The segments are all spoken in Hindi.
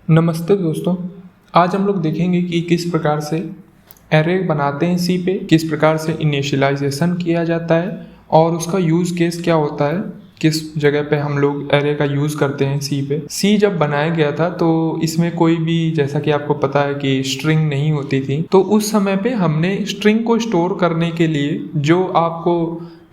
नमस्ते दोस्तों। आज हम लोग देखेंगे कि किस प्रकार से एरे बनाते हैं सी पे, किस प्रकार से इनिशियलाइजेशन किया जाता है और उसका यूज़ केस क्या होता है, किस जगह पे हम लोग एरे का यूज़ करते हैं सी पे। सी जब बनाया गया था तो इसमें कोई भी, जैसा कि आपको पता है कि स्ट्रिंग नहीं होती थी, तो उस समय पे हमने स्ट्रिंग को स्टोर करने के लिए जो आपको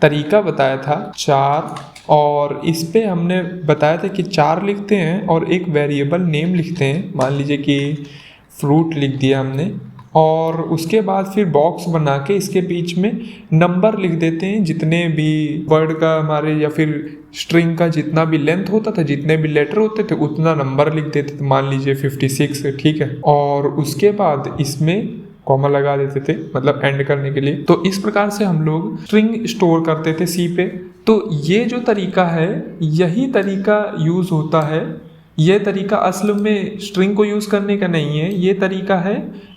तरीका बताया था चार, और इस पे हमने बताया था कि चार लिखते हैं और एक वेरिएबल नेम लिखते हैं। मान लीजिए कि फ्रूट लिख दिया हमने, और उसके बाद फिर बॉक्स बना के इसके बीच में नंबर लिख देते हैं, जितने भी वर्ड का हमारे या फिर स्ट्रिंग का जितना भी लेंथ होता था, जितने भी लेटर होते थे उतना नंबर लिख देते थे। मान लीजिए 56, ठीक है। और उसके बाद इसमें कॉमा लगा देते थे, मतलब एंड करने के लिए। तो इस प्रकार से हम लोग स्ट्रिंग स्टोर करते थे सी पे। तो ये जो तरीका है, यही तरीका यूज़ होता है। ये तरीका असल में स्ट्रिंग को यूज़ करने का नहीं है, ये तरीका है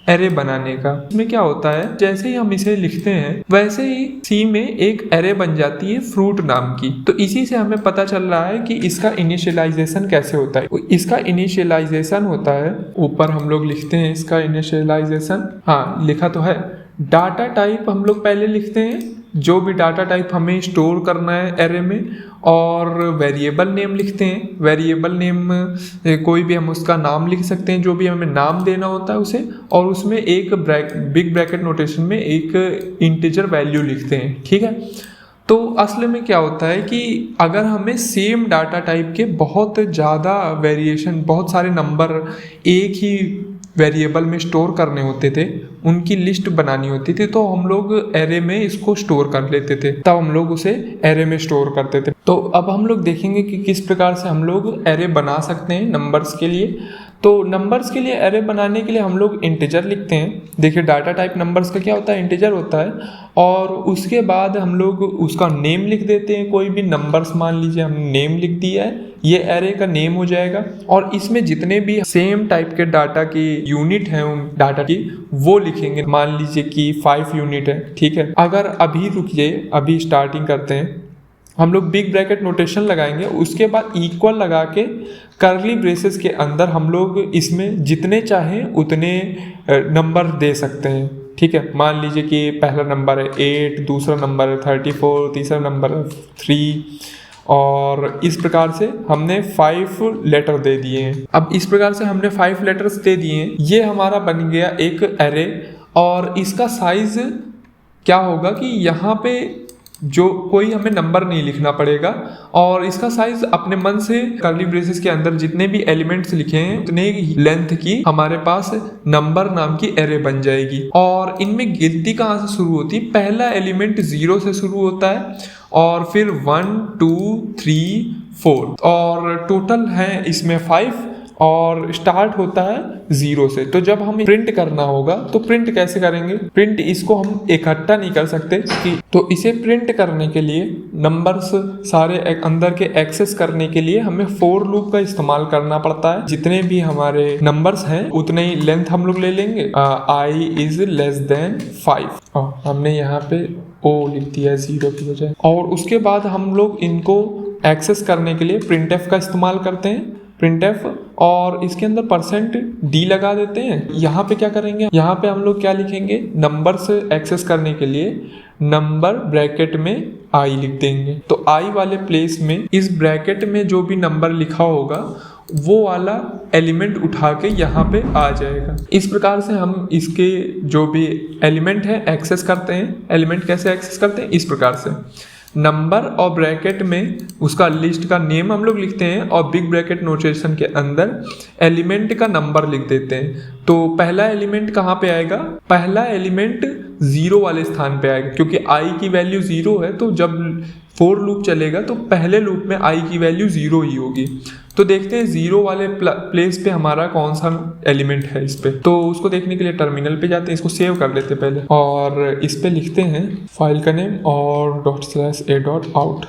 एरे बनाने का। इसमें क्या होता है, जैसे ही हम इसे लिखते हैं वैसे ही सी में एक एरे बन जाती है फ्रूट नाम की। तो इसी से हमें पता चल रहा है कि इसका इनिशियलाइजेशन कैसे होता है। इसका इनिशियलाइजेशन होता है, ऊपर हम लोग लिखते हैं इसका इनिशियलाइजेशन। हाँ, लिखा तो है। डाटा टाइप हम लोग पहले लिखते हैं, जो भी डाटा टाइप हमें स्टोर करना है एरे में, और वेरिएबल नेम लिखते हैं। वेरिएबल नेम कोई भी हम उसका नाम लिख सकते हैं, जो भी हमें नाम देना होता है उसे, और उसमें एक बिग ब्रैकेट नोटेशन में एक इंटीजर वैल्यू लिखते हैं, ठीक है। तो असल में क्या होता है कि अगर हमें सेम डाटा टाइप के बहुत ज़्यादा वेरिएशन, बहुत सारे नंबर एक ही वेरिएबल में स्टोर करने होते थे, उनकी लिस्ट बनानी होती थी, तो हम लोग एरे में इसको स्टोर कर लेते थे, तब हम लोग उसे एरे में स्टोर करते थे। तो अब हम लोग देखेंगे कि किस प्रकार से हम लोग एरे बना सकते हैं नंबर्स के लिए। तो नंबर्स के लिए एरे बनाने के लिए हम लोग इंटीजर लिखते हैं। देखिए, डाटा टाइप नंबर्स का क्या होता है, इंटीजर होता है। और उसके बाद हम लोग उसका नेम लिख देते हैं, कोई भी नंबर्स मान लीजिए हमने नेम लिख दिया है, ये एरे का नेम हो जाएगा। और इसमें जितने भी सेम टाइप के डाटा की यूनिट हैं उन डाटा की, वो लिखेंगे। मान लीजिए कि 5 यूनिट है, ठीक है। अगर अभी रुकिए, अभी स्टार्टिंग करते हैं, हम लोग बिग ब्रैकेट नोटेशन लगाएंगे, उसके बाद इक्वल लगा के कर्ली ब्रेसेस के अंदर हम लोग इसमें जितने चाहें उतने नंबर दे सकते हैं, ठीक है। मान लीजिए कि पहला नंबर है 8, दूसरा नंबर है 34, तीसरा नंबर है 3, और इस प्रकार से हमने 5 लेटर दे दिए हैं। अब इस प्रकार से हमने 5 लेटर्स दे दिए हैं, ये हमारा बन गया एक एरे। और इसका साइज क्या होगा कि यहाँ पे जो कोई हमें नंबर नहीं लिखना पड़ेगा, और इसका साइज अपने मन से कर्ली ब्रेसेस के अंदर जितने भी एलिमेंट्स लिखे हैं उतने ही लेंथ की हमारे पास नंबर नाम की एरे बन जाएगी। और इनमें गिनती कहाँ से शुरू होती है, पहला एलिमेंट 0 से शुरू होता है, और फिर 1 2 3 4, और टोटल है इसमें 5, और स्टार्ट होता है 0 से। तो जब हमें प्रिंट करना होगा तो प्रिंट कैसे करेंगे, प्रिंट इसको हम इकट्ठा नहीं कर सकते कि, तो इसे प्रिंट करने के लिए नंबर्स सारे अंदर के एक्सेस करने के लिए हमें फोर लूप का इस्तेमाल करना पड़ता है। जितने भी हमारे नंबर्स हैं उतने ही लेंथ हम लोग ले लेंगे। i इज लेस देन 5, हमने यहाँ पे ओ लिख दिया है 0 की बजाय। और उसके बाद हम लोग इनको एक्सेस करने के लिए printf का इस्तेमाल करते हैं, printf, और इसके अंदर %d लगा देते हैं। यहाँ पे क्या करेंगे, यहाँ पे हम लोग क्या लिखेंगे, नंबर से एक्सेस करने के लिए नंबर ब्रैकेट में i लिख देंगे। तो i वाले प्लेस में इस ब्रैकेट में जो भी नंबर लिखा होगा वो वाला एलिमेंट उठा के यहाँ पे आ जाएगा। इस प्रकार से हम इसके जो भी एलिमेंट है एक्सेस करते हैं। एलिमेंट कैसे एक्सेस करते हैं, इस प्रकार से नंबर और ब्रैकेट में उसका लिस्ट का नेम हम लोग लिखते हैं, और बिग ब्रैकेट नोटेशन के अंदर एलिमेंट का नंबर लिख देते हैं। तो पहला एलिमेंट कहाँ पे आएगा, पहला एलिमेंट 0 वाले स्थान पे आएगा, क्योंकि i की वैल्यू 0 है। तो जब फोर लूप चलेगा तो पहले लूप में i की वैल्यू 0 ही होगी। तो देखते हैं 0 वाले प्लेस पे हमारा कौन सा एलिमेंट है इस पे। तो उसको देखने के लिए टर्मिनल पे जाते हैं, इसको सेव कर लेते हैं पहले, और इस पे लिखते हैं फाइल का नेम और .a.out।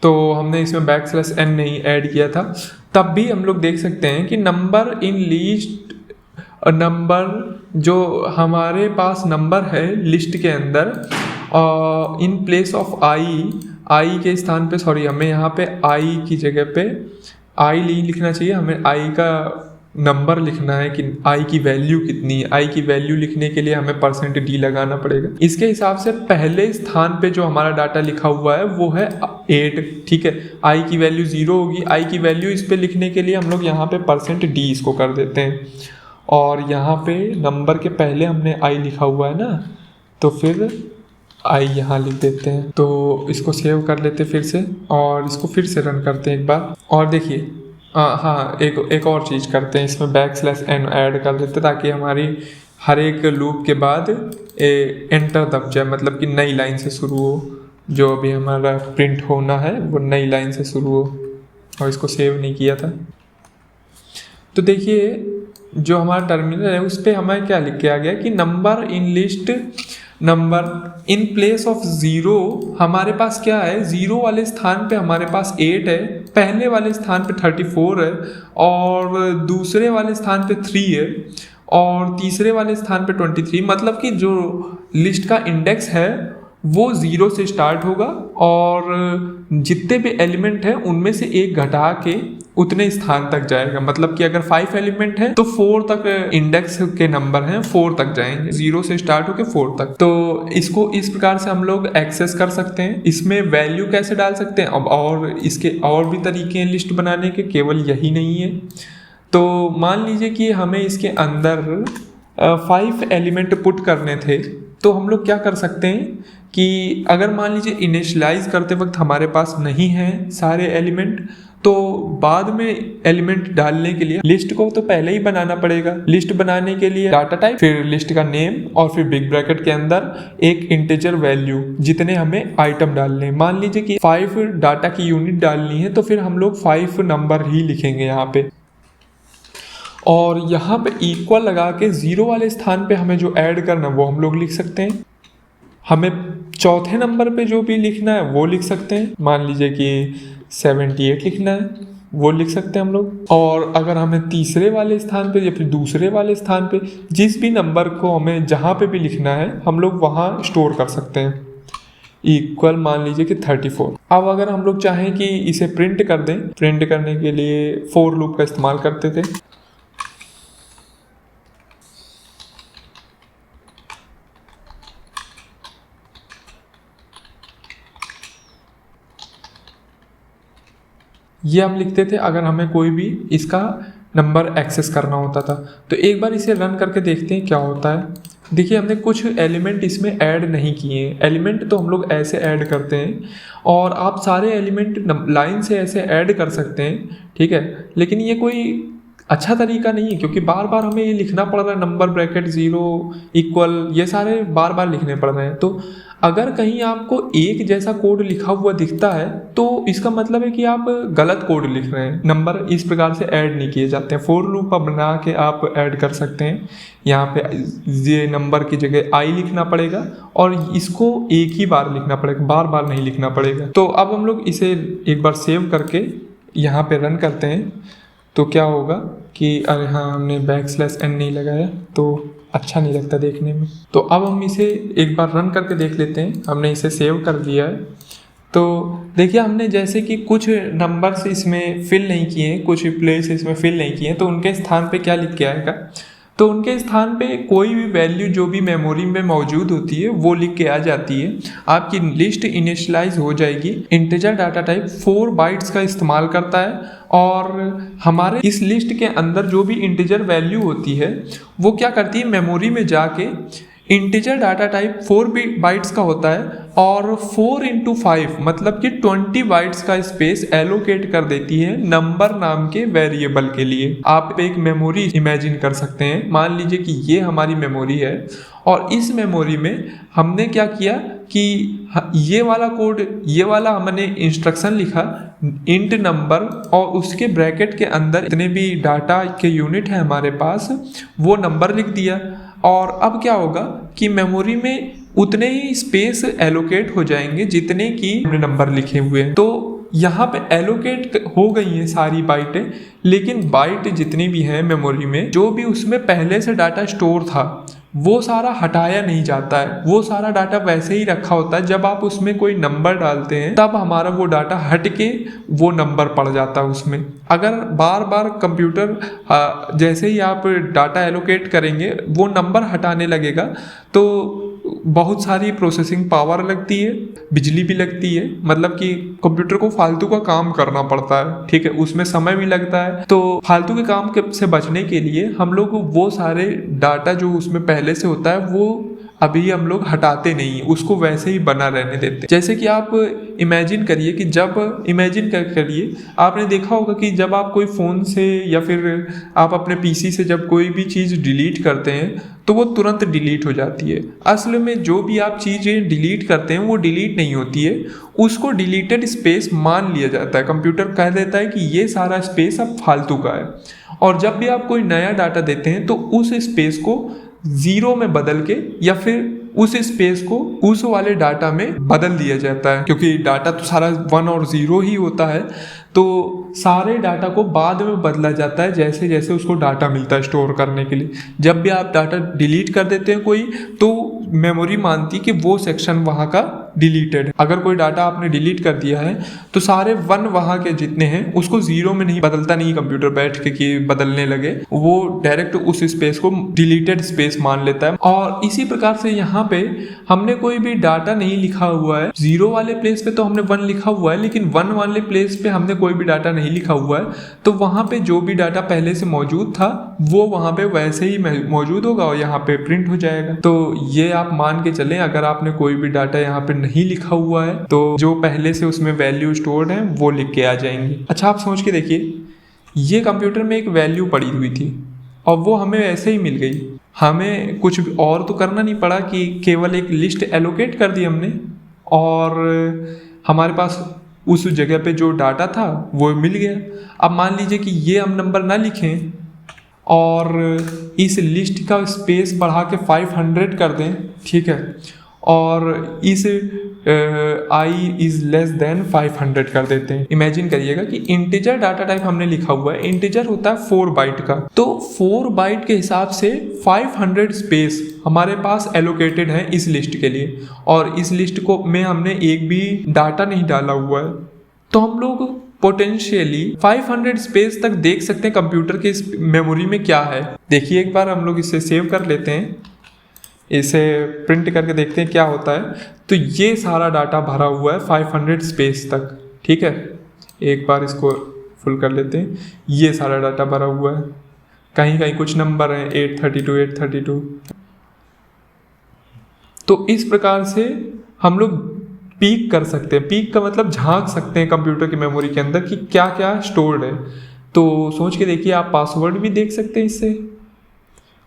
तो हमने इसमें \n नहीं ऐड किया था, तब भी हम लोग देख सकते हैं कि नंबर इन लिस्ट, नंबर जो हमारे पास नंबर है लिस्ट के अंदर, इन प्लेस ऑफ i के स्थान पे, सॉरी, हमें यहाँ पे i की जगह पे आई नहीं लिखना चाहिए, हमें आई का नंबर लिखना है कि आई की वैल्यू कितनी है। आई की वैल्यू लिखने के लिए हमें %d लगाना पड़ेगा। इसके हिसाब से पहले स्थान पे जो हमारा डाटा लिखा हुआ है वो है 8, ठीक है। आई की वैल्यू 0 होगी। आई की वैल्यू इस पे लिखने के लिए हम लोग यहाँ पे %d इसको कर देते हैं, और यहाँ पे नंबर के पहले हमने आई लिखा हुआ है ना, तो फिर आई यहाँ लिख देते हैं। तो इसको सेव कर लेते फिर से, और इसको फिर से रन करते हैं एक बार। और देखिए हाँ, एक और चीज़ करते हैं, इसमें \n ऐड कर देते हैं ताकि हमारी हर एक लूप के बाद एंटर दब जाए, मतलब कि नई लाइन से शुरू हो। जो अभी हमारा प्रिंट होना है वो नई लाइन से शुरू हो। और इसको सेव नहीं किया था। तो देखिए जो हमारा टर्मिनल है उस पर हमें क्या लिख के आ गया कि number in list, number in place of 0 हमारे पास क्या है, 0 वाले स्थान पे हमारे पास 8 है, पहले वाले स्थान पे 34 है, और दूसरे वाले स्थान पे 3 है, और तीसरे वाले स्थान पे 23। मतलब कि जो लिस्ट का इंडेक्स है वो 0 से स्टार्ट होगा, और जितने भी एलिमेंट हैं उनमें से एक घटा के उतने स्थान तक जाएगा। मतलब कि अगर 5 एलिमेंट है तो 4 तक इंडेक्स के नंबर हैं, 4 तक जाएंगे, 0 से स्टार्ट होकर 4 तक। तो इसको इस प्रकार से हम लोग एक्सेस कर सकते हैं। इसमें वैल्यू कैसे डाल सकते हैं अब, और इसके और भी तरीके हैं लिस्ट बनाने के, केवल यही नहीं है। तो मान लीजिए कि हमें इसके अंदर 5 एलिमेंट पुट करने थे, तो हम लोग क्या कर सकते हैं कि अगर मान लीजिए इनिशियलाइज करते वक्त हमारे पास नहीं है सारे एलिमेंट, तो बाद में एलिमेंट डालने के लिए लिस्ट को तो पहले ही बनाना पड़ेगा। लिस्ट बनाने के लिए डाटा टाइप, फिर लिस्ट का नेम, और फिर बिग ब्रैकेट के अंदर एक इंटीजर वैल्यू जितने हमें आइटम डालने। मान लीजिए कि 5 डाटा की यूनिट डालनी है, तो फिर हम लोग 5 नंबर ही लिखेंगे यहाँ पे, और यहाँ पे इक्वल लगा के 0 वाले स्थान पे हमें जो ऐड करना है वो हम लोग लिख सकते हैं। हमें चौथे नंबर पे जो भी लिखना है वो लिख सकते हैं। मान लीजिए कि 78 लिखना है, वो लिख सकते हैं हम लोग। और अगर हमें तीसरे वाले स्थान पे या फिर दूसरे वाले स्थान पे जिस भी नंबर को हमें जहाँ पे भी लिखना है हम लोग वहाँ स्टोर कर सकते हैं। इक्वल मान लीजिए कि 34। अब अगर हम लोग चाहें कि इसे प्रिंट कर दें, प्रिंट करने के लिए फॉर लूप का इस्तेमाल करते थे। ये हम लिखते थे अगर हमें कोई भी इसका नंबर एक्सेस करना होता था। तो एक बार इसे रन करके देखते हैं क्या होता है। देखिए हमने कुछ एलिमेंट इसमें ऐड नहीं किए हैं। एलिमेंट तो हम लोग ऐसे ऐड करते हैं, और आप सारे एलिमेंट लाइन से ऐसे ऐड कर सकते हैं, ठीक है। लेकिन ये कोई अच्छा तरीका नहीं है, क्योंकि बार बार हमें ये लिखना पड़ रहा है, नंबर ब्रैकेट 0 इक्वल, ये सारे बार बार लिखने पड़ रहे हैं। तो अगर कहीं आपको एक जैसा कोड लिखा हुआ दिखता है तो इसका मतलब है कि आप गलत कोड लिख रहे हैं। नंबर इस प्रकार से ऐड नहीं किए जाते हैं। फॉर लूप बना के आप ऐड कर सकते हैं। यहाँ पे ये नंबर की जगह आई लिखना पड़ेगा, और इसको एक ही बार लिखना पड़ेगा, बार बार नहीं लिखना पड़ेगा। तो अब हम लोग इसे एक बार सेव करके यहाँ पे रन करते हैं, तो क्या होगा कि अरे हाँ हमने \n नहीं लगाया तो अच्छा नहीं लगता देखने में। तो अब हम इसे एक बार रन करके देख लेते हैं। हमने इसे सेव कर दिया है। तो देखिए हमने जैसे कि कुछ नंबर्स इसमें फिल नहीं किए हैं, कुछ प्लेस इसमें फिल नहीं किए हैं, तो उनके स्थान पे क्या लिख के आएगा, तो उनके स्थान पे कोई भी वैल्यू जो भी मेमोरी में मौजूद होती है वो लिख के आ जाती है। आपकी लिस्ट इनिशियलाइज हो जाएगी। इंटीजर डाटा टाइप 4 बाइट्स का इस्तेमाल करता है, और हमारे इस लिस्ट के अंदर जो भी इंटीजर वैल्यू होती है वो क्या करती है, मेमोरी में जाके इंटीजर डाटा टाइप 4 बाइट्स का होता है, और 4 × 5 मतलब कि 20 बाइट्स का स्पेस एलोकेट कर देती है नंबर नाम के वेरिएबल के लिए। आप एक मेमोरी इमेजिन कर सकते हैं। मान लीजिए कि ये हमारी मेमोरी है, और इस मेमोरी में हमने क्या किया कि ये वाला कोड, ये वाला हमने इंस्ट्रक्शन लिखा इंट नंबर, और उसके ब्रैकेट के अंदर इतने भी डाटा के यूनिट है हमारे पास वो नंबर लिख दिया। और अब क्या होगा कि मेमोरी में उतने ही स्पेस एलोकेट हो जाएंगे जितने की हमने नंबर लिखे हुए हैं। तो यहाँ पे एलोकेट हो गई हैं सारी बाइटें, लेकिन बाइट जितनी भी हैं मेमोरी में, जो भी उसमें पहले से डाटा स्टोर था वो सारा हटाया नहीं जाता है, वो सारा डाटा वैसे ही रखा होता है। जब आप उसमें कोई नंबर डालते हैं तब हमारा वो डाटा हट के वो नंबर पड़ जाता है उसमें। अगर बार बार कंप्यूटर जैसे ही आप डाटा एलोकेट करेंगे वो नंबर हटाने लगेगा तो बहुत सारी प्रोसेसिंग पावर लगती है, बिजली भी लगती है, मतलब कि कंप्यूटर को फालतू का काम करना पड़ता है, ठीक है, उसमें समय भी लगता है। तो फालतू के काम से बचने के लिए हम लोग वो सारे डाटा जो उसमें पहले से होता है वो अभी हम लोग हटाते नहीं, उसको वैसे ही बना रहने देते। जैसे कि आप इमेजिन करिए कि जब इमेजिन करिए आपने देखा होगा कि जब आप कोई फ़ोन से या फिर आप अपने पीसी से जब कोई भी चीज़ डिलीट करते हैं तो वो तुरंत डिलीट हो जाती है। असल में जो भी आप चीज़ें डिलीट करते हैं वो डिलीट नहीं होती है, उसको डिलीटेड स्पेस मान लिया जाता है। कंप्यूटर कह देता है कि ये सारा स्पेस अब फालतू का है, और जब भी आप कोई नया डाटा देते हैं तो उस स्पेस को ज़ीरो में बदल के या फिर उस स्पेस को उस वाले डाटा में बदल दिया जाता है, क्योंकि डाटा तो सारा 1 और 0 ही होता है। तो सारे डाटा को बाद में बदला जाता है जैसे जैसे उसको डाटा मिलता है स्टोर करने के लिए। जब भी आप डाटा डिलीट कर देते हैं कोई, तो मेमोरी मानती है कि वो सेक्शन वहाँ का डिलीटेड है। अगर कोई डाटा आपने डिलीट कर दिया है तो सारे 1 वहाँ के जितने हैं उसको 0 में नहीं बदलता, नहीं कंप्यूटर बैठ के कि बदलने लगे, वो डायरेक्ट उस स्पेस को डिलीटेड स्पेस मान लेता है। और इसी प्रकार से यहाँ पे हमने कोई भी डाटा नहीं लिखा हुआ है, 0 वाले प्लेस पे तो हमने 1 लिखा हुआ है, लेकिन 1 वाले प्लेस पे हमने कोई भी डाटा नहीं लिखा हुआ है, तो वहाँ पे जो भी डाटा पहले से मौजूद था वो वहाँ पे वैसे ही मौजूद होगा और यहाँ पे प्रिंट हो जाएगा। तो ये आप मान के चलें, अगर आपने कोई भी डाटा यहाँ पे नहीं लिखा हुआ है तो जो पहले से उसमें वैल्यू स्टोर्ड है वो लिख के आ जाएंगी। अच्छा, आप सोच के देखिए, ये कंप्यूटर में एक वैल्यू पड़ी हुई थी और वो हमें ऐसे ही मिल गई, हमें कुछ और तो करना नहीं पड़ा कि केवल एक लिस्ट एलोकेट कर दी हमने और हमारे पास उस जगह पे जो डाटा था वो मिल गया। अब मान लीजिए कि ये हम नंबर ना लिखें और इस लिस्ट का स्पेस बढ़ा के 500 कर दें, ठीक है, और इस आई इज़ लेस देन 500 कर देते हैं। इमेजिन करिएगा कि इंटीजर डाटा टाइप हमने लिखा हुआ है, इंटीजर होता है 4 बाइट का, तो 4 बाइट के हिसाब से 500 स्पेस हमारे पास एलोकेटेड है इस लिस्ट के लिए, और इस लिस्ट को में हमने एक भी डाटा नहीं डाला हुआ है। तो हम लोग पोटेंशियली 500 स्पेस तक देख सकते हैं कंप्यूटर के इस मेमोरी में क्या है। देखिए, एक बार हम लोग इसे सेव कर लेते हैं, इसे प्रिंट करके देखते हैं क्या होता है। तो ये सारा डाटा भरा हुआ है 500 स्पेस तक, ठीक है। एक बार इसको फुल कर लेते हैं, ये सारा डाटा भरा हुआ है, कहीं कहीं कुछ नंबर हैं 832। तो इस प्रकार से हम लोग पीक कर सकते हैं, पीक का मतलब झांक सकते हैं कंप्यूटर की मेमोरी के अंदर कि क्या क्या स्टोर्ड है। तो सोच के देखिए, आप पासवर्ड भी देख सकते हैं इससे,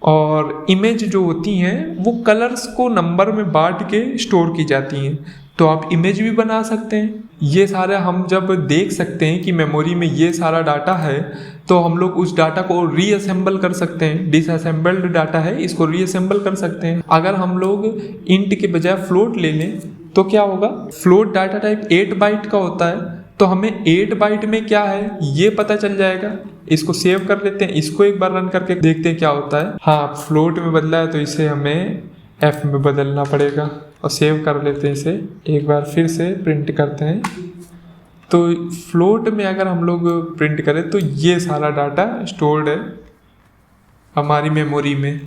और इमेज जो होती हैं वो कलर्स को नंबर में बांट के स्टोर की जाती हैं, तो आप इमेज भी बना सकते हैं। ये सारा हम जब देख सकते हैं कि मेमोरी में ये सारा डाटा है तो हम लोग उस डाटा को रीअसेंबल कर सकते हैं। डिसअसेंबल्ड डाटा है, इसको रीअसेंबल कर सकते हैं। अगर हम लोग इंट के बजाय फ्लोट ले लें तो क्या होगा, फ्लोट डाटा टाइप 8 बाइट का होता है, तो हमें 8 बाइट में क्या है ये पता चल जाएगा। इसको सेव कर लेते हैं, इसको एक बार रन करके देखते हैं क्या होता है। हाँ, फ्लोट में बदला है तो इसे हमें एफ में बदलना पड़ेगा, और सेव कर लेते हैं इसे। एक बार फिर से प्रिंट करते हैं, तो फ्लोट में अगर हम लोग प्रिंट करें तो ये सारा डाटा स्टोर्ड है हमारी मेमोरी में।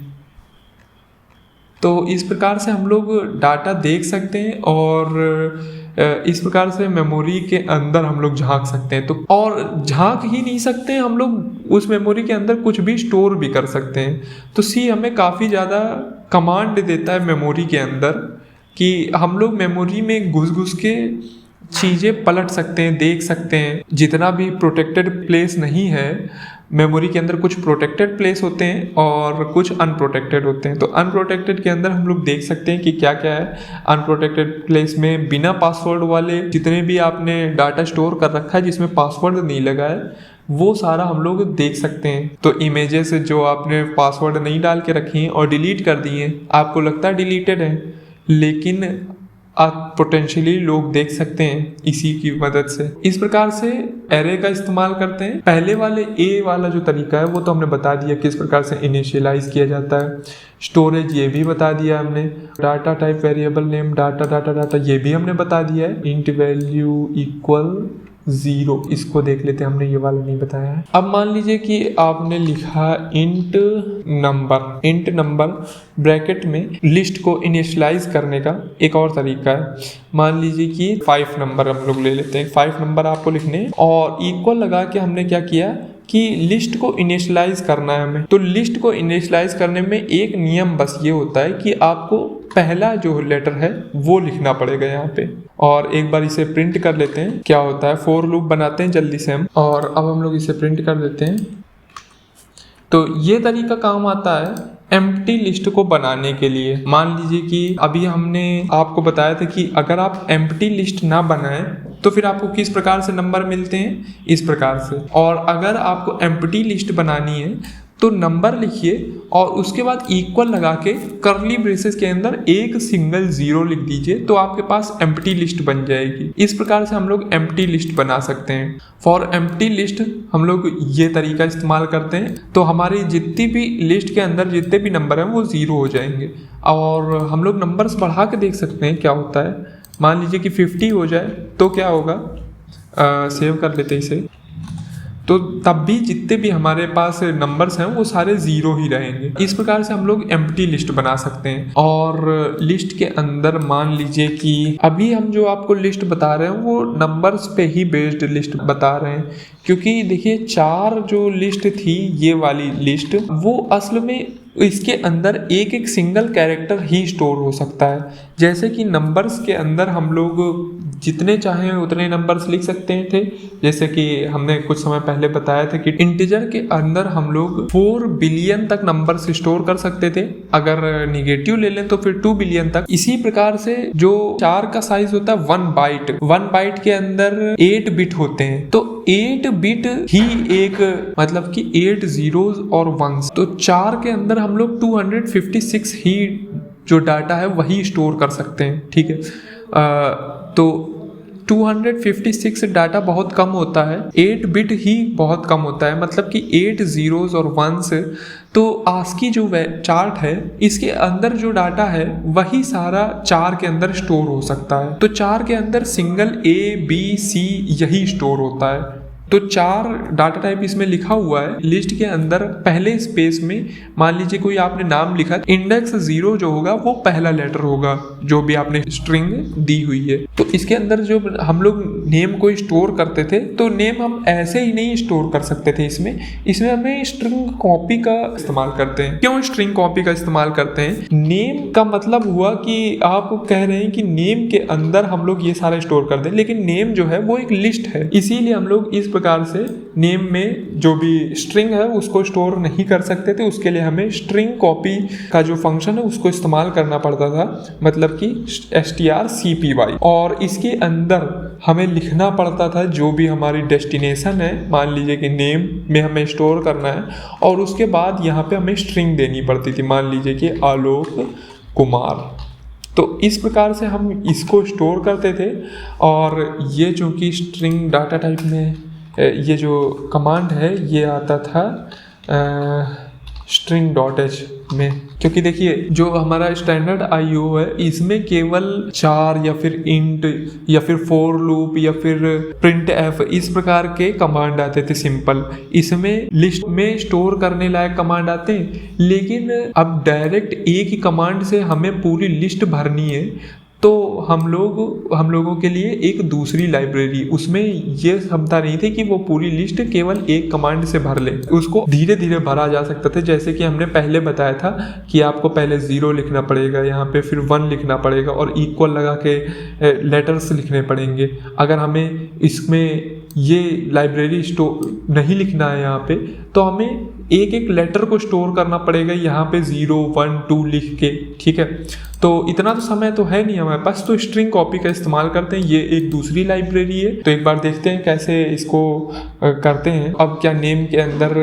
तो इस प्रकार से हम लोग डाटा देख सकते हैं और इस प्रकार से मेमोरी के अंदर हम लोग झांक सकते हैं। तो और झांक ही नहीं सकते हैं, हम लोग उस मेमोरी के अंदर कुछ भी स्टोर भी कर सकते हैं। तो सी हमें काफ़ी ज़्यादा कमांड देता है मेमोरी के अंदर कि हम लोग मेमोरी में घुस घुस के चीज़ें पलट सकते हैं, देख सकते हैं। जितना भी प्रोटेक्टेड प्लेस नहीं है मेमोरी के अंदर, कुछ प्रोटेक्टेड प्लेस होते हैं और कुछ अनप्रोटेक्टेड होते हैं। तो अनप्रोटेक्टेड के अंदर हम लोग देख सकते हैं कि क्या क्या है। अनप्रोटेक्टेड प्लेस में बिना पासवर्ड वाले जितने भी आपने डाटा स्टोर कर रखा है जिसमें पासवर्ड नहीं लगा है, वो सारा हम लोग देख सकते हैं। तो इमेजेस जो आपने पासवर्ड नहीं डाल के रखी हैं और डिलीट कर दी हैं, आपको लगता है डिलीटेड है, लेकिन पोटेंशियली लोग देख सकते हैं इसी की मदद से। इस प्रकार से एरे का इस्तेमाल करते हैं। पहले वाले ए वाला जो तरीका है वो तो हमने बता दिया किस प्रकार से इनिशियलाइज किया जाता है। स्टोरेज ये भी बता दिया हमने। Data type variable name data ये भी हमने बता दिया है। इंट वैल्यू इक्वल 0, इसको देख लेते हैं, हमने ये वाला नहीं बताया है। अब मान लीजिए कि आपने लिखा इंट नंबर ब्रैकेट में लिस्ट को इनिशियलाइज करने का एक और तरीका है। मान लीजिए कि 5 नंबर हम लोग ले लेते हैं, 5 नंबर आपको लिखने और इक्वल लगा के हमने क्या किया कि लिस्ट को इनिशियलाइज करना है हमें। तो लिस्ट को इनिशियलाइज करने में एक नियम बस ये होता है कि आपको पहला जो लेटर है वो लिखना पड़ेगा यहाँ पे। और एक बार इसे प्रिंट कर लेते हैं क्या होता है। फॉर लूप बनाते हैं जल्दी से हम, और अब हम लोग इसे प्रिंट कर देते हैं। तो ये तरीका काम आता है एम्प्टी लिस्ट को बनाने के लिए। मान लीजिए कि अभी हमने आपको बताया था कि अगर आप एम्प्टी लिस्ट ना बनाएं तो फिर आपको किस प्रकार से नंबर मिलते हैं, इस प्रकार से। और अगर आपको एम्प्टी लिस्ट बनानी है तो नंबर लिखिए और उसके बाद इक्वल लगा के कर्ली ब्रेसेस के अंदर एक सिंगल 0 लिख दीजिए, तो आपके पास एम्प्टी लिस्ट बन जाएगी। इस प्रकार से हम लोग एम्प्टी लिस्ट बना सकते हैं। फॉर एम्प्टी लिस्ट हम लोग ये तरीका इस्तेमाल करते हैं, तो हमारी जितनी भी लिस्ट के अंदर जितने भी नंबर हैं वो 0 हो जाएंगे। और हम लोग नंबर्स बढ़ा के देख सकते हैं क्या होता है। मान लीजिए कि 50 हो जाए तो क्या होगा, सेव कर लेते हैं इसे, तो तब भी जितने भी हमारे पास नंबर्स हैं वो सारे 0 ही रहेंगे। इस प्रकार से हम लोग एम्प्टी लिस्ट बना सकते हैं। और लिस्ट के अंदर मान लीजिए कि अभी हम जो आपको लिस्ट बता रहे हैं वो नंबर्स पे ही बेस्ड लिस्ट बता रहे हैं, क्योंकि देखिए 4 जो लिस्ट थी ये वाली लिस्ट, वो असल में इसके अंदर एक एक सिंगल कैरेक्टर ही स्टोर हो सकता है। जैसे कि नंबर्स के अंदर हम लोग जितने चाहें उतने नंबर्स लिख सकते थे। जैसे कि हमने कुछ समय पहले बताया था कि इंटीजर के अंदर हम लोग 4 बिलियन तक नंबर्स स्टोर कर सकते थे, अगर निगेटिव ले लें तो फिर 2 बिलियन तक। इसी प्रकार से जो 4 का साइज होता है 1 बाइट के अंदर 8 बिट होते हैं, तो 8 बिट ही एक मतलब कि 8 zeros और 1s, तो 4 के अंदर हम लोग 256 ही जो डाटा है वही स्टोर कर सकते हैं। ठीक है, तो 256 डाटा बहुत कम होता है, 8 बिट ही बहुत कम होता है, मतलब कि 8 zeros और 1s। तो ASCII जो चार्ट है इसके अंदर जो डाटा है वही सारा 4 के अंदर स्टोर हो सकता है। तो 4 के अंदर सिंगल A, B, C यही स्टोर होता है। तो 4 डाटा टाइप इसमें लिखा हुआ है। लिस्ट के अंदर पहले स्पेस में मान लीजिए कोई आपने नाम लिखा, इंडेक्स 0 जो होगा वो पहला लेटर होगा जो भी आपने स्ट्रिंग दी हुई है। तो इसके अंदर जो हम लोग नेम को स्टोर करते थे, तो नेम हम ऐसे ही नहीं स्टोर कर सकते थे इसमें हमें स्ट्रिंग कॉपी का इस्तेमाल करते हैं। क्यों स्ट्रिंग कॉपी का इस्तेमाल करते हैं? नेम का मतलब हुआ कि आप कह रहे हैं कि नेम के अंदर हम लोग ये सारा स्टोर कर दें, लेकिन नेम जो है वो एक लिस्ट है, इसीलिए हम लोग इस प्रकार से नेम में जो भी स्ट्रिंग है उसको स्टोर नहीं कर सकते थे। उसके लिए हमें स्ट्रिंग कॉपी का जो फंक्शन है उसको इस्तेमाल करना पड़ता था, मतलब कि strcpy। और इसके अंदर हमें लिखना पड़ता था जो भी हमारी डेस्टिनेशन है, मान लीजिए कि नेम में हमें स्टोर करना है, और उसके बाद यहाँ पे हमें स्ट्रिंग देनी पड़ती थी, मान लीजिए कि आलोक कुमार। तो इस प्रकार से हम इसको स्टोर करते थे। और ये चूँकि स्ट्रिंग डाटा टाइप में ये जो कमांड है ये आता था string.h में, क्योंकि देखिए जो हमारा स्टैंडर्ड IO है इसमें केवल 4 या फिर इंट या फिर फॉर लूप या फिर printf इस प्रकार के कमांड आते थे सिंपल। इसमें लिस्ट में स्टोर करने लायक कमांड आते हैं, लेकिन अब डायरेक्ट एक ही कमांड से हमें पूरी लिस्ट भरनी है, तो हम लोगों के लिए एक दूसरी लाइब्रेरी, उसमें ये क्षमता नहीं थी कि वो पूरी लिस्ट केवल एक कमांड से भर ले, उसको धीरे धीरे भरा जा सकता था। जैसे कि हमने पहले बताया था कि आपको पहले 0 लिखना पड़ेगा यहाँ पे, फिर 1 लिखना पड़ेगा और इक्वल लगा के लेटर्स लिखने पड़ेंगे। अगर हमें इसमें ये लाइब्रेरी स्टोर नहीं लिखना है यहाँ पे, तो हमें एक एक लेटर को स्टोर करना पड़ेगा यहाँ पे 0, 1, 2 लिख के। ठीक है, तो इतना तो समय तो है नहीं हमारे पास, तो स्ट्रिंग कॉपी का इस्तेमाल करते हैं। ये एक दूसरी लाइब्रेरी है, तो एक बार देखते हैं कैसे इसको करते हैं। अब क्या नेम के अंदर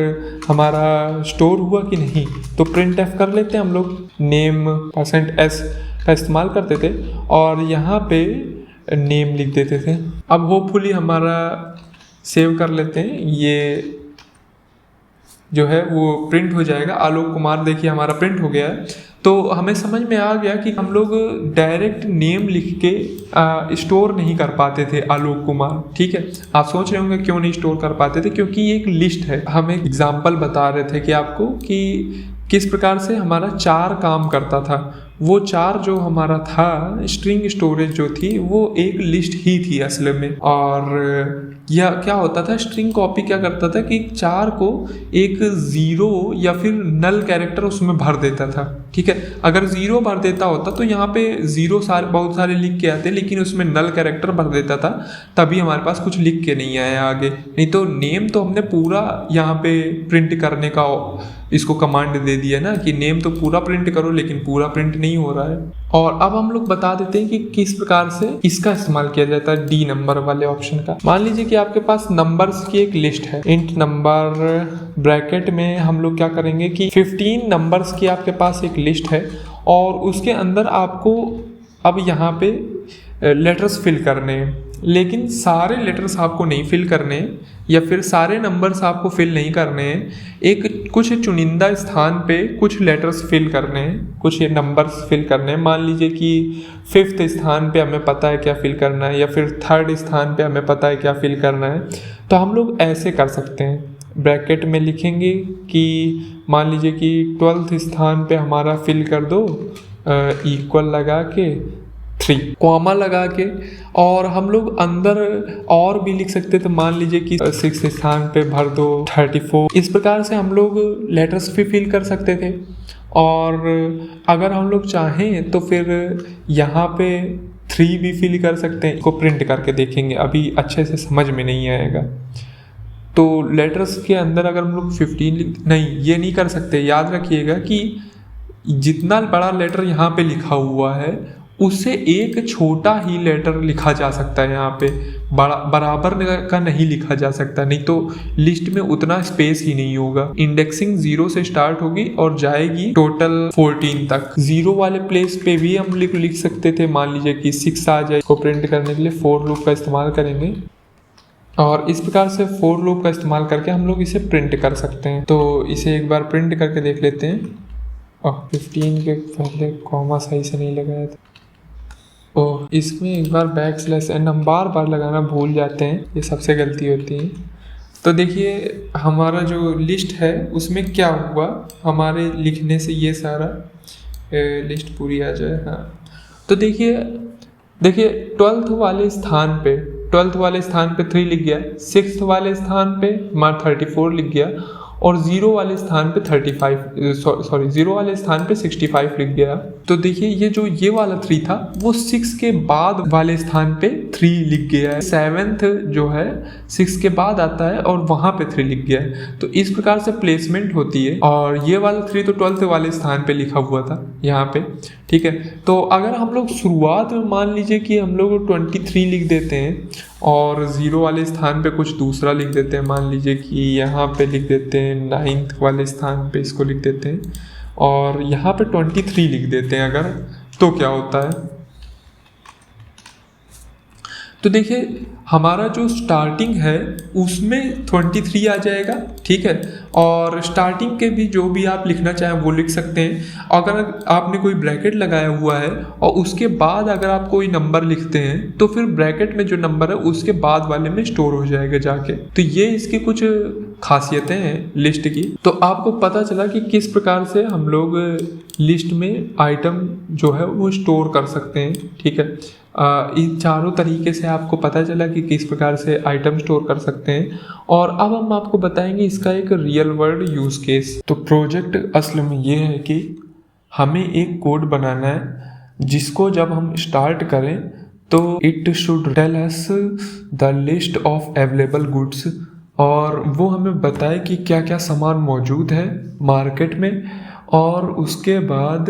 हमारा स्टोर हुआ कि नहीं, तो printf कर लेते हैं हम लोग। नेम %s का इस्तेमाल करते थे और यहाँ पे नेम लिख देते थे। अब होपफुली हमारा सेव कर लेते हैं, ये जो है वो प्रिंट हो जाएगा। आलोक कुमार देखिए हमारा प्रिंट हो गया है। तो हमें समझ में आ गया कि हम लोग डायरेक्ट नेम लिख के स्टोर नहीं कर पाते थे आलोक कुमार। ठीक है, आप सोच रहे होंगे क्यों नहीं स्टोर कर पाते थे, क्योंकि ये एक लिस्ट है। हम एक एग्जाम्पल बता रहे थे कि आपको कि किस प्रकार से हमारा 4 काम करता था। वो 4 जो हमारा था, स्ट्रिंग स्टोरेज जो थी वो एक लिस्ट ही थी असल में। और यह क्या होता था, स्ट्रिंग कॉपी क्या करता था कि 4 को एक 0 या फिर नल कैरेक्टर उसमें भर देता था। ठीक है, अगर 0 भर देता होता तो यहाँ पे 0 बहुत सारे लिख के आते, लेकिन उसमें नल कैरेक्टर भर देता था, तभी हमारे पास कुछ लिख के नहीं आया आगे। नहीं तो नेम तो हमने पूरा यहाँ पे प्रिंट करने का इसको कमांड दे दिया ना कि नेम तो पूरा प्रिंट करो, लेकिन पूरा प्रिंट नहीं हो रहा है। और अब हम लोग बता देते हैं कि किस प्रकार से इसका इस्तेमाल किया जाता है, डी नंबर वाले ऑप्शन का। मान लीजिए कि आपके पास नंबर्स की एक लिस्ट है, इंट नंबर ब्रैकेट में हम लोग क्या करेंगे कि 15 नंबर्स की आपके पास एक लिस्ट है और उसके अंदर आपको अब यहाँ पे लेटर्स फिल करने हैं, लेकिन सारे लेटर्स आपको नहीं फिल करने हैं या फिर सारे नंबर्स आपको फिल नहीं करने हैं। एक कुछ चुनिंदा स्थान पे कुछ लेटर्स फिल करने हैं, कुछ ये नंबर्स फिल करने हैं। मान लीजिए कि 5th स्थान पे हमें पता है क्या फिल करना है या फिर 3rd स्थान पे हमें पता है क्या फिल करना है। तो हम लोग ऐसे कर सकते हैं, ब्रैकेट में लिखेंगे कि मान लीजिए कि 12th स्थान पे हमारा फिल कर दो, इक्वल लगा के 3 कॉमा लगा के। और हम लोग अंदर और भी लिख सकते थे, मान लीजिए कि 6th स्थान पे भर दो 34। इस प्रकार से हम लोग लेटर्स भी फिल कर सकते थे। और अगर हम लोग चाहें तो फिर यहाँ पे 3 भी फिल कर सकते हैं। इसको प्रिंट करके देखेंगे, अभी अच्छे से समझ में नहीं आएगा। तो लेटर्स के अंदर अगर हम लोग 15 नहीं, ये नहीं कर सकते। याद रखिएगा कि जितना बड़ा लेटर यहाँ पे लिखा हुआ है उससे एक छोटा ही लेटर लिखा जा सकता है, यहाँ पे बराबर का नहीं लिखा जा सकता, नहीं तो लिस्ट में उतना स्पेस ही नहीं होगा। इंडेक्सिंग 0 से स्टार्ट होगी और जाएगी टोटल 14 तक। 0 वाले प्लेस पे भी हम लिख सकते थे, मान लीजिए कि 6 आ जाए। इसको प्रिंट करने के लिए फॉर लूप का इस्तेमाल करेंगे और इस प्रकार से फॉर लूप का इस्तेमाल करके हम लोग इसे प्रिंट कर सकते हैं। तो इसे एक बार प्रिंट करके देख लेते हैं। 15 के पहले कॉमा सही से नहीं लगाया था। इसमें एक बार \n हम बार बार लगाना भूल जाते हैं, ये सबसे गलती होती है। तो देखिए हमारा जो लिस्ट है उसमें क्या हुआ, हमारे लिखने से ये सारा लिस्ट पूरी आ जाए। हाँ, तो देखिए 12th वाले स्थान पे 3 लिख गया, 6th वाले स्थान पे हमारा 34 लिख गया और 0 वाले स्थान पे 0 वाले स्थान पे 65 लिख गया। तो देखिए ये जो ये वाला 3 था वो 6 के बाद वाले स्थान पे 3 लिख गया है। 7th जो है 6 के बाद आता है और वहां पे 3 लिख गया है। तो इस प्रकार से प्लेसमेंट होती है। और ये वाला 3 तो 12th वाले स्थान पे लिखा हुआ था यहाँ पे। ठीक है, तो अगर हम लोग शुरुआत में मान लीजिए कि हम लोग 23 लिख देते हैं और 0 वाले स्थान पे कुछ दूसरा लिख देते हैं, मान लीजिए कि यहाँ पे लिख देते हैं 9th वाले स्थान पे इसको लिख देते हैं और यहाँ पे 23 लिख देते हैं अगर, तो क्या होता है। तो देखिए हमारा जो स्टार्टिंग है उसमें 23 आ जाएगा। ठीक है, और स्टार्टिंग के भी जो भी आप लिखना चाहें वो लिख सकते हैं। अगर आपने कोई ब्रैकेट लगाया हुआ है और उसके बाद अगर आप कोई नंबर लिखते हैं तो फिर ब्रैकेट में जो नंबर है उसके बाद वाले में स्टोर हो जाएगा जाके। तो ये इसकी कुछ खासियतें हैं लिस्ट की। तो आपको पता चला कि किस प्रकार से हम लोग लिस्ट में आइटम जो है वो स्टोर कर सकते हैं। ठीक है, इन चारों तरीके से आपको पता चला कि किस प्रकार से आइटम स्टोर कर सकते हैं। और अब हम आपको बताएंगे इसका एक रियल वर्ल्ड यूज केस। तो प्रोजेक्ट असल में ये है कि हमें एक कोड बनाना है जिसको जब हम स्टार्ट करें तो it should tell us the list of available goods, और वो हमें बताए कि क्या क्या सामान मौजूद है मार्केट में, और उसके बाद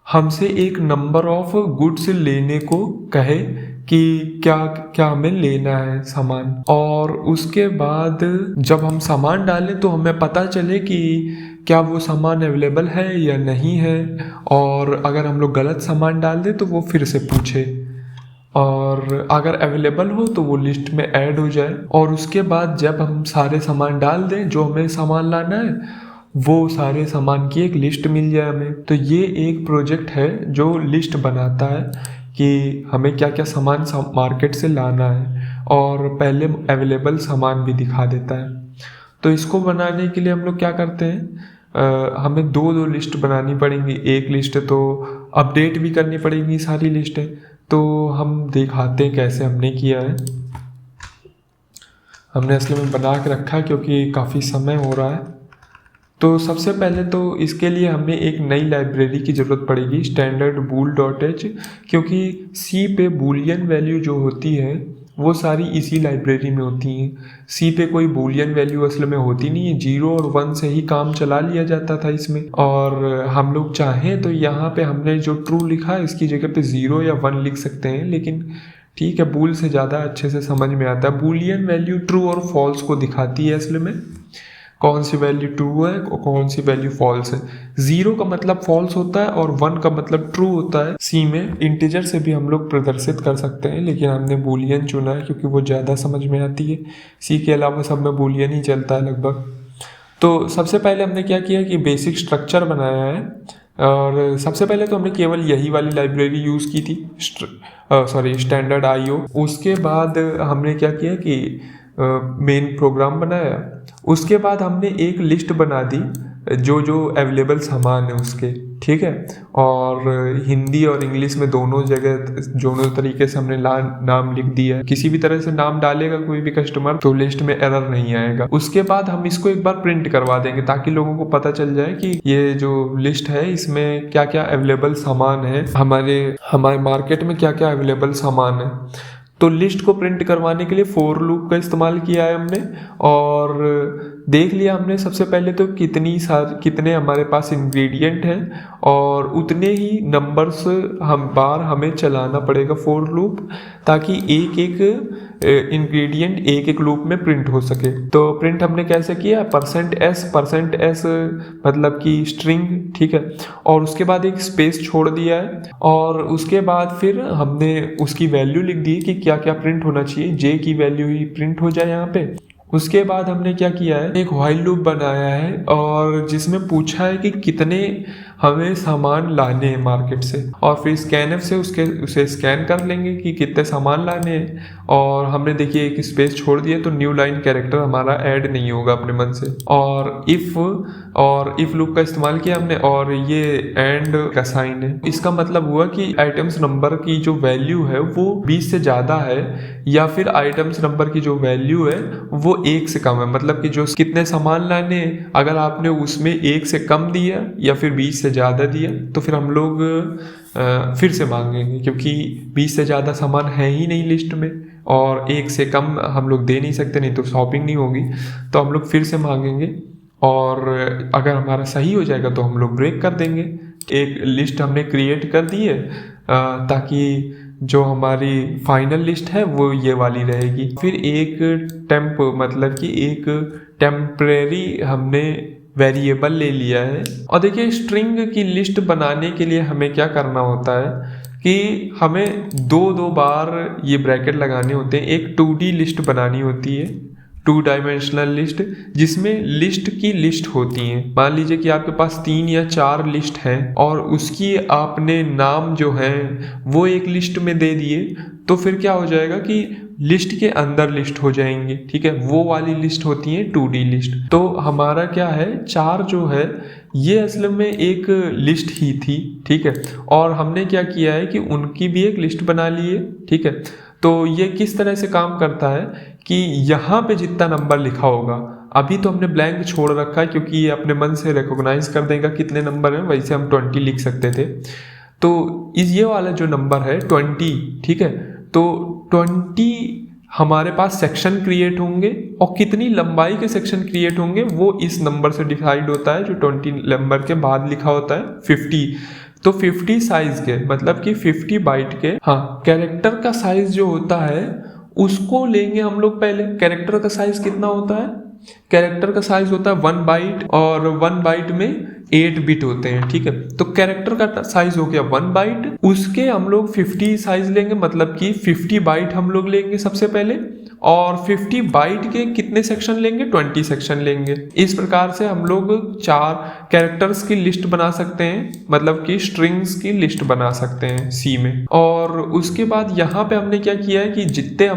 हमसे एक नंबर ऑफ गुड्स लेने को कहे कि क्या क्या हमें लेना है सामान। और उसके बाद जब हम सामान डालें तो हमें पता चले कि क्या वो सामान अवेलेबल है या नहीं है, और अगर हम लोग गलत सामान डाल दें तो वो फिर से पूछे, और अगर अवेलेबल हो तो वो लिस्ट में ऐड हो जाए। और उसके बाद जब हम सारे सामान डाल दें जो हमें सामान लाना है, वो सारे सामान की एक लिस्ट मिल जाए हमें। तो ये एक प्रोजेक्ट है जो लिस्ट बनाता है कि हमें क्या क्या सामान मार्केट से लाना है, और पहले अवेलेबल सामान भी दिखा देता है। तो इसको बनाने के लिए हम लोग क्या करते हैं, हमें दो लिस्ट बनानी पड़ेंगी। एक लिस्ट तो अपडेट भी करनी पड़ेगी सारी लिस्टें, तो हम दिखाते हैं कैसे हमने किया है। हमने असल में बना के रखा है क्योंकि काफ़ी समय हो रहा है। तो सबसे पहले तो इसके लिए हमें एक नई लाइब्रेरी की ज़रूरत पड़ेगी, स्टैंडर्ड बूल डॉट एच, क्योंकि सी पे बूलियन वैल्यू जो होती है वो सारी इसी लाइब्रेरी में होती हैं। सी पे कोई बूलियन वैल्यू असल में होती नहीं है, 0 और 1 से ही काम चला लिया जाता था इसमें। और हम लोग चाहें तो यहाँ पे हमने जो ट्रू लिखा है इसकी जगह पे 0 या 1 लिख सकते हैं, लेकिन ठीक है, बूल से ज़्यादा अच्छे से समझ में आता है। बूलियन वैल्यू ट्रू और फॉल्स को दिखाती है असल में, कौन सी वैल्यू ट्रू है और कौन सी वैल्यू फॉल्स है। 0 का मतलब फॉल्स होता है और 1 का मतलब ट्रू होता है। सी में इंटीजर से भी हम लोग प्रदर्शित कर सकते हैं, लेकिन हमने बूलियन चुना है क्योंकि वो ज़्यादा समझ में आती है। सी के अलावा सब में बूलियन ही चलता है लगभग। तो सबसे पहले हमने क्या किया कि बेसिक स्ट्रक्चर बनाया है, और सबसे पहले तो हमने केवल यही वाली लाइब्रेरी यूज़ की थी, स्टैंडर्ड IO। उसके बाद हमने क्या किया कि मेन प्रोग्राम बनाया। उसके बाद हमने एक लिस्ट बना दी जो जो अवेलेबल सामान है उसके, ठीक है। और हिंदी और इंग्लिश में दोनों जगह दोनों तरीके से हमने नाम लिख दिया है। किसी भी तरह से नाम डालेगा कोई भी कस्टमर तो लिस्ट में एरर नहीं आएगा। उसके बाद हम इसको एक बार प्रिंट करवा देंगे ताकि लोगों को पता चल जाए कि ये जो लिस्ट है इसमें क्या क्या अवेलेबल सामान है, हमारे मार्केट में क्या क्या अवेलेबल सामान है। तो लिस्ट को प्रिंट करवाने के लिए फॉर लूप का इस्तेमाल किया है हमने, और देख लिया हमने सबसे पहले तो कितने हमारे पास इंग्रेडिएंट हैं, और उतने ही नंबर्स हमें चलाना पड़ेगा फॉर लूप, ताकि एक एक इंग्रेडिएंट एक एक लूप में प्रिंट हो सके। तो प्रिंट हमने कैसे किया, %s मतलब कि स्ट्रिंग, ठीक है। और उसके बाद एक स्पेस छोड़ दिया है, और उसके बाद फिर हमने उसकी वैल्यू लिख दी कि क्या क्या प्रिंट होना चाहिए, जे की वैल्यू ही प्रिंट हो जाए यहाँ पे। उसके बाद हमने क्या किया है, एक व्हाइल लूप बनाया है, और जिसमें पूछा है कि कितने हमें सामान लाने हैं मार्केट से, और फिर स्कैनफ से उसे स्कैन कर लेंगे कि कितने सामान लाने हैं। और हमने देखिए एक स्पेस छोड़ दिया तो न्यू लाइन कैरेक्टर हमारा ऐड नहीं होगा अपने मन से। और इफ लूप का इस्तेमाल किया हमने, और ये एंड का साइन है। इसका मतलब हुआ कि आइटम्स नंबर की जो वैल्यू है वो 20 से ज़्यादा है, या फिर आइटम्स नंबर की जो वैल्यू है वो 1 से कम है। मतलब कि जो कितने सामान लाने, अगर आपने उसमें 1 से कम दिया या फिर 20 से ज़्यादा दिया तो फिर हम लोग फिर से मांगेंगे, क्योंकि 20 से ज़्यादा सामान है ही नहीं लिस्ट में, और 1 से कम हम लोग दे नहीं सकते, नहीं तो शॉपिंग नहीं होगी। तो हम लोग फिर से मांगेंगे, और अगर हमारा सही हो जाएगा तो हम लोग ब्रेक कर देंगे। एक लिस्ट हमने क्रिएट कर दी है, ताकि जो हमारी फाइनल लिस्ट है वो ये वाली रहेगी। फिर एक मतलब कि एक टेम्परेरी हमने वेरिएबल ले लिया है। और देखिए स्ट्रिंग की लिस्ट बनाने के लिए हमें क्या करना होता है कि हमें दो बार ये ब्रैकेट लगाने होते हैं। एक 2D लिस्ट बनानी होती है, 2 डायमेंशनल लिस्ट, जिसमें लिस्ट की लिस्ट होती है। मान लीजिए कि आपके पास 3 या 4 लिस्ट है, और उसकी आपने नाम जो है वो एक लिस्ट में दे दिए, तो फिर क्या हो जाएगा कि लिस्ट के अंदर लिस्ट हो जाएंगे, ठीक है। वो वाली लिस्ट होती है 2D लिस्ट। तो हमारा क्या है, 4 जो है ये असल में एक लिस्ट ही थी, ठीक है। और हमने क्या किया है कि उनकी भी एक लिस्ट बना ली है, ठीक है। तो ये किस तरह से काम करता है कि यहाँ पे जितना नंबर लिखा होगा, अभी तो हमने ब्लैंक छोड़ रखा है क्योंकि ये अपने मन से रिकॉग्नाइज कर देगा कितने नंबर हैं, वैसे हम 20 लिख सकते थे। तो ये वाला जो नंबर है 20, ठीक है, तो 20 हमारे पास सेक्शन क्रिएट होंगे, और कितनी लंबाई के सेक्शन क्रिएट होंगे वो इस नंबर से डिसाइड होता है, जो 20 नंबर के बाद लिखा होता है 50। तो 50 साइज के मतलब कि 50 बाइट के, हाँ, कैरेक्टर का साइज जो होता है उसको लेंगे हम लोग। पहले कैरेक्टर का साइज कितना होता है, कैरेक्टर का साइज होता है 1 बाइट और 1 बाइट में 8 बिट होते हैं, ठीक है। तो कैरेक्टर का साइज हो गया 1 बाइट, उसके हम लोग 50 साइज लेंगे, मतलब कि 50 बाइट हम लोग लेंगे सबसे पहले, और 50 बाइट के कितने सेक्शन लेंगे, 20 सेक्शन लेंगे। इस प्रकार से हम लोग 4 कैरेक्टर्स की लिस्ट बना सकते हैं, मतलब कि स्ट्रिंग्स की लिस्ट बना सकते हैं सी में। और उसके बाद यहाँ पे हमने क्या किया है कि जितने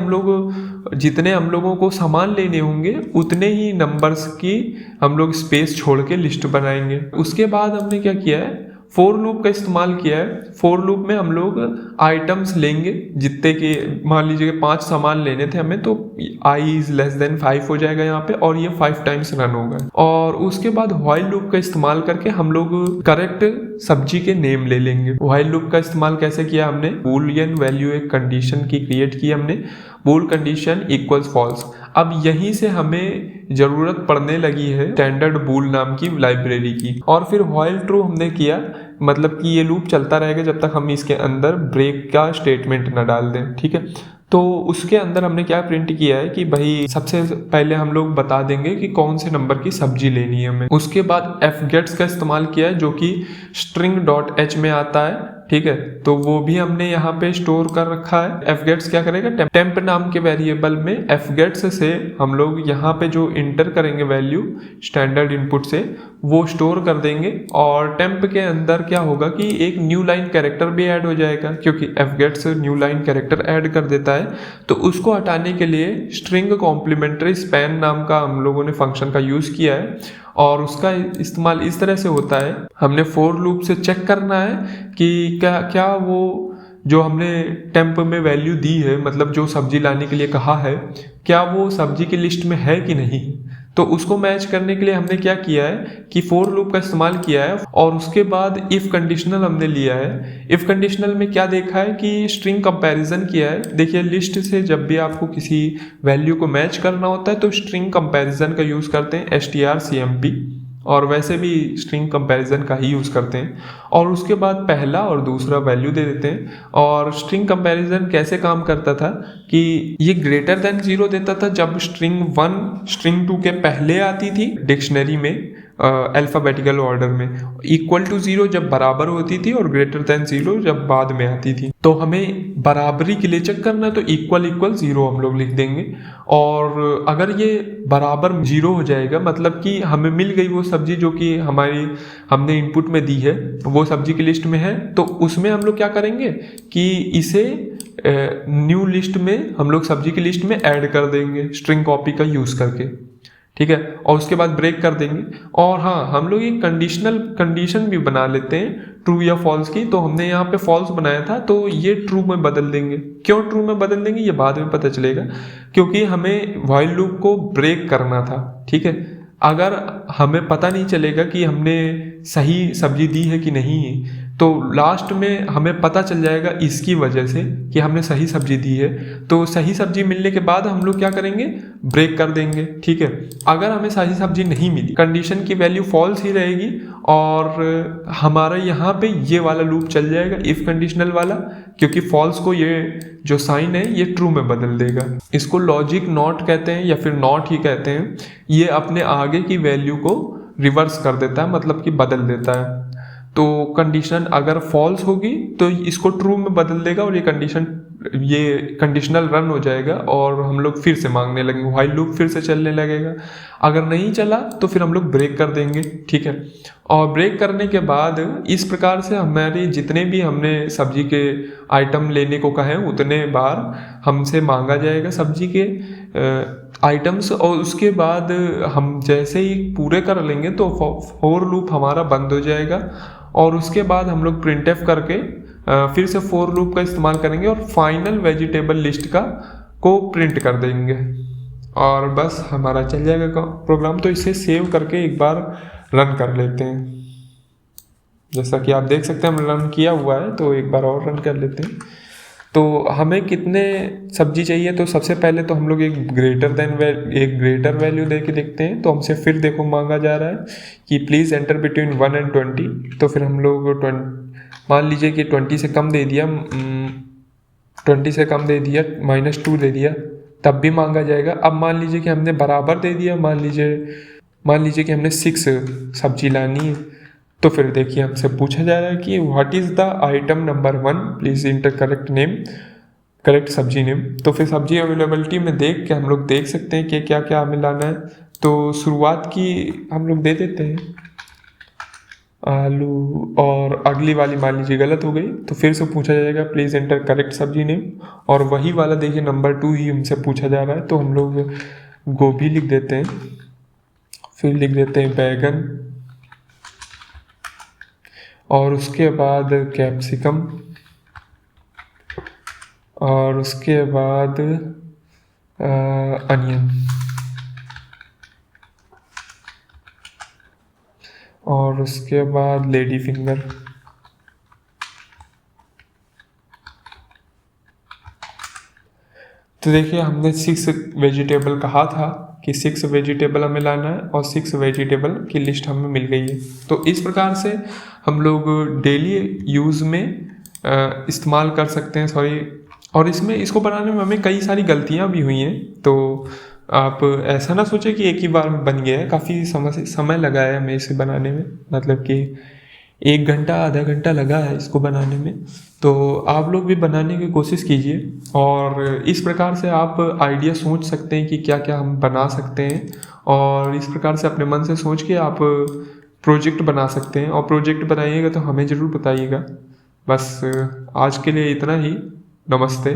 हम लोगों को सामान लेने होंगे उतने ही नंबर्स की हम लोग स्पेस छोड़ के लिस्ट बनाएंगे। उसके बाद हमने क्या किया है, फोर लूप का इस्तेमाल किया है। फोर लूप में हम लोग आइटम्स लेंगे जितने के, मान लीजिए 5 सामान लेने थे हमें, तो i इज लेस देन 5 हो जाएगा यहाँ पे, और ये 5 टाइम्स रन होगा। और उसके बाद व्हाइल लूप का इस्तेमाल करके हम लोग करेक्ट सब्जी के नेम ले लेंगे। व्हाइल लूप का इस्तेमाल कैसे किया हमने, बूलियन वैल्यू एक कंडीशन की क्रिएट की हमने, बूल कंडीशन इक्वल्स फॉल्स। अब यहीं से हमें जरूरत पड़ने लगी है स्टैंडर्ड बूल नाम की लाइब्रेरी की। और फिर व्हाइल ट्रू हमने किया, मतलब कि ये लूप चलता रहेगा जब तक हम इसके अंदर ब्रेक का स्टेटमेंट न डाल दें, ठीक है। तो उसके अंदर हमने क्या प्रिंट किया है कि भाई सबसे पहले हम लोग बता देंगे कि कौन से नंबर की सब्जी लेनी है हमें। उसके बाद fgets का इस्तेमाल किया है जो कि string.h में आता है, ठीक है। तो वो भी हमने यहाँ पे स्टोर कर रखा है। fgets क्या करेगा, टेम्प नाम के वेरिएबल में fgets से हम लोग यहाँ पे जो इंटर करेंगे वैल्यू स्टैंडर्ड इनपुट से वो स्टोर कर देंगे। और टेम्प के अंदर क्या होगा कि एक न्यू लाइन कैरेक्टर भी ऐड हो जाएगा, क्योंकि fgets new line character add कर देता है। तो उसको हटाने के लिए स्ट्रिंग कॉम्प्लीमेंट्री स्पैन नाम का हम लोगों ने फंक्शन का यूज किया है। और उसका इस्तेमाल इस तरह से होता है, हमने फोर लूप से चेक करना है कि क्या वो जो हमने टेम्प में वैल्यू दी है, मतलब जो सब्जी लाने के लिए कहा है, क्या वो सब्जी की लिस्ट में है कि नहीं। तो उसको मैच करने के लिए हमने क्या किया है कि फोर लूप का इस्तेमाल किया है। और उसके बाद इफ कंडीशनल हमने लिया है। इफ कंडीशनल में क्या देखा है कि स्ट्रिंग कंपैरिजन किया है। देखिए लिस्ट से जब भी आपको किसी वैल्यू को मैच करना होता है तो स्ट्रिंग कंपैरिजन का यूज करते हैं, strcmp, और वैसे भी स्ट्रिंग कंपैरिजन का ही यूज़ करते हैं। और उसके बाद पहला और दूसरा वैल्यू दे देते हैं। और स्ट्रिंग कंपैरिजन कैसे काम करता था कि ये ग्रेटर देन 0 देता था जब स्ट्रिंग 1 स्ट्रिंग 2 के पहले आती थी डिक्शनरी में अल्फाबेटिकल ऑर्डर में, इक्वल टू 0 जब बराबर होती थी, और ग्रेटर देन 0 जब बाद में आती थी। तो हमें बराबरी के लिए चेक करना है तो इक्वल 0 हम लोग लिख देंगे। और अगर ये बराबर 0 हो जाएगा, मतलब कि हमें मिल गई वो सब्जी जो कि हमने इनपुट में दी है, वो सब्जी की लिस्ट में है, तो उसमें हम लोग क्या करेंगे कि इसे न्यू लिस्ट में हम लोग सब्जी की लिस्ट में ऐड कर देंगे स्ट्रिंग कॉपी का यूज़ करके, ठीक है। और उसके बाद ब्रेक कर देंगे। और हाँ, हम लोग एक कंडीशन भी बना लेते हैं ट्रू या फॉल्स की। तो हमने यहाँ पे फॉल्स बनाया था, तो ये ट्रू में बदल देंगे। क्यों ट्रू में बदल देंगे ये बाद में पता चलेगा, क्योंकि हमें व्हाइल लूप को ब्रेक करना था, ठीक है। अगर हमें पता नहीं चलेगा कि हमने सही सब्जी दी है कि नहीं, तो लास्ट में हमें पता चल जाएगा इसकी वजह से कि हमने सही सब्जी दी है। तो सही सब्जी मिलने के बाद हम लोग क्या करेंगे, ब्रेक कर देंगे, ठीक है। अगर हमें सही सब्जी नहीं मिली, कंडीशन की वैल्यू फॉल्स ही रहेगी, और हमारा यहाँ पे ये वाला लूप चल जाएगा इफ कंडीशनल वाला, क्योंकि फॉल्स को ये जो साइन है ये ट्रू में बदल देगा। इसको लॉजिक नॉट कहते हैं या फिर नॉट ही कहते हैं। ये अपने आगे की वैल्यू को रिवर्स कर देता है, मतलब कि बदल देता है। तो कंडीशन अगर फॉल्स होगी तो इसको ट्रू में बदल देगा, और ये कंडीशनल रन हो जाएगा, और हम लोग फिर से मांगने लगेंगे, व्हाइल लूप फिर से चलने लगेगा। अगर नहीं चला तो फिर हम लोग ब्रेक कर देंगे, ठीक है। और ब्रेक करने के बाद इस प्रकार से हमारे जितने भी हमने सब्जी के आइटम लेने को कहे उतने बार हमसे मांगा जाएगा सब्जी के आइटम्स। और उसके बाद हम जैसे ही पूरे कर लेंगे तो फोर लूप हमारा बंद हो जाएगा। और उसके बाद हम लोग प्रिंटफ करके फिर से फोर लूप का इस्तेमाल करेंगे और फाइनल वेजिटेबल लिस्ट को प्रिंट कर देंगे, और बस हमारा चल जाएगा प्रोग्राम। तो इसे सेव करके एक बार रन कर लेते हैं। जैसा कि आप देख सकते हैं हम रन किया हुआ है, तो एक बार और रन कर लेते हैं। तो हमें कितने सब्जी चाहिए, तो सबसे पहले तो हम लोग एक ग्रेटर वैल्यू दे के देखते हैं। तो हमसे फिर देखो मांगा जा रहा है कि प्लीज़ एंटर बिटवीन 1 and 20। तो फिर हम लोग मान लीजिए कि 20 से कम दे दिया, -2 दे दिया, तब भी मांगा जाएगा। अब मान लीजिए कि हमने बराबर दे दिया, मान लीजिए कि हमने 6 सब्जी लानी है, तो फिर देखिए हमसे पूछा जा रहा है कि what is the item number 1, please inter correct name, correct सब्जी नेम। तो फिर सब्जी अवेलेबिलिटी में देख के हम लोग देख सकते हैं कि क्या क्या हमें लाना है। तो शुरुआत की हम लोग दे देते हैं आलू, और अगली वाली मान लीजिए गलत हो गई तो फिर से पूछा जाएगा प्लीज़ एंटर करेक्ट सब्जी नेम, और वही वाला देखिए नंबर 2 ही हमसे पूछा जा रहा है, तो हम लोग गोभी लिख देते हैं, फिर लिख देते हैं बैगन, और उसके बाद कैप्सिकम, और उसके बाद अनियन, और उसके बाद लेडी फिंगर। तो देखिए हमने 6 वेजिटेबल कहा था कि 6 वेजिटेबल हमें लाना है, और 6 वेजिटेबल की लिस्ट हमें मिल गई है। तो इस प्रकार से हम लोग डेली यूज़ में इस्तेमाल कर सकते हैं, और इसको बनाने में हमें कई सारी गलतियाँ भी हुई हैं। तो आप ऐसा ना सोचें कि एक ही बार में बन गया है, काफ़ी समय लगा है हमें इसे बनाने में, मतलब कि 1 घंटा आधा घंटा लगा है इसको बनाने में। तो आप लोग भी बनाने की कोशिश कीजिए, और इस प्रकार से आप आइडिया सोच सकते हैं कि क्या क्या हम बना सकते हैं, और इस प्रकार से अपने मन से सोच के आप प्रोजेक्ट बना सकते हैं, और प्रोजेक्ट बनाइएगा तो हमें ज़रूर बताइएगा। बस आज के लिए इतना ही। नमस्ते।